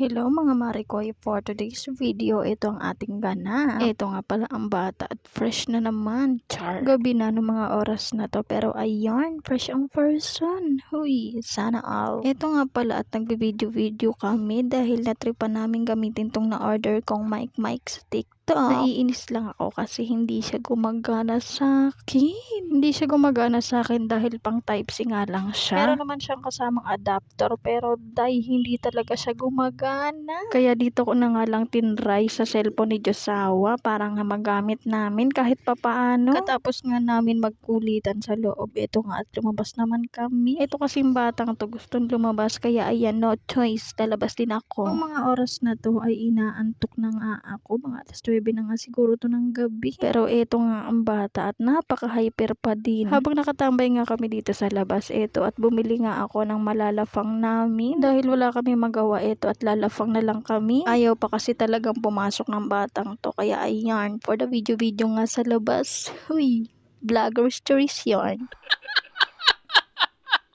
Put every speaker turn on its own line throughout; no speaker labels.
Hello mga Marikoy, for today's video, ito ang ating ganap. Ito nga pala ang bata at fresh na naman. Char. Gabi na ng mga oras na to pero ayan, fresh ang person. Huy, sana all. Ito nga pala at nagbe-video kami dahil natripan namin gamitin tong na-order kong mic sa TikTok. Naiinis lang ako kasi hindi siya gumagana sa akin. Hindi siya gumagana sa akin dahil pang Type-C nga lang siya. Meron naman siyang kasamang adapter pero dahil hindi talaga siya gumagana. Kaya dito ko na nga lang tinry sa cellphone ni Josawa para nga magamit namin kahit papaano. Katapos nga namin magkulitan sa loob, ito nga at lumabas naman kami. Ito kasing batang to gustong lumabas kaya ayan, no choice, lalabas din ako. Ang mga oras na to ay inaantok na nga ako, mga alas 9 na nga siguro to ng gabi. Pero ito nga ang bata at napaka-hyper pa din. Habang nakatambay nga kami dito sa labas, ito at bumili nga ako ng malalafang namin. Dahil wala kami magawa, ito at lalafang na lang kami. Ayaw pa kasi talagang pumasok ng batang to. Kaya ayan, for the video nga sa labas. Huy, vlogger stories yarn.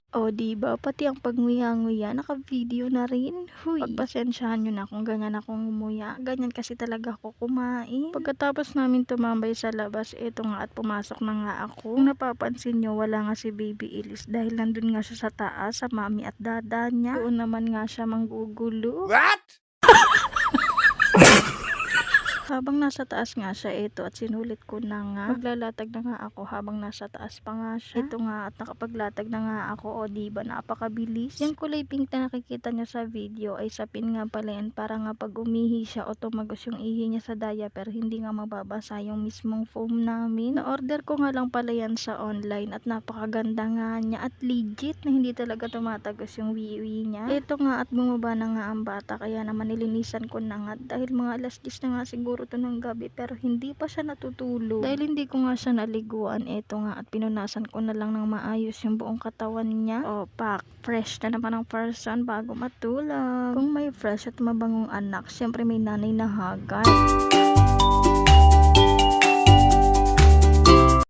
O diba, pati ang pagnguya-nguya, naka-video na rin. Huy, pagpasensyahan nyo na kung ganyan akong ngumuya. Ganyan kasi talaga ako kumain. Pagkatapos namin tumambay sa labas, eto nga at pumasok na nga ako. Kung napapansin nyo, wala nga si Baby Elise dahil nandun nga siya sa taas, sa mami at dada niya. Doon naman nga siya manggugulo.
What?
Habang nasa taas nga siya, ito at sinulit ko na nga. Maglalatag na nga ako habang nasa taas pa nga siya. Ito nga at nakapaglatag na nga ako. O diba, napakabilis. Yung kulay pink na nakikita niya sa video ay sapin nga pala yan para nga pag umihi siya o tumagos yung ihi niya sa diaper, hindi nga mababasa yung mismong foam namin. Na-order ko nga lang pala yan sa online at napakaganda nga niya at legit na hindi talaga tumatagos yung wiwi niya. Ito nga at bumaba na nga ang bata kaya naman nilinisan ko na nga dahil mga alas 10 na nga siguro to ng gabi pero hindi pa siya natutulog. Dahil hindi ko nga siya naliguan, eto nga at pinunasan ko na lang ng maayos yung buong katawan niya. O pak, fresh na naman ang person bago matulog. Kung may fresh at mabangong anak, syempre may nanay na hagay.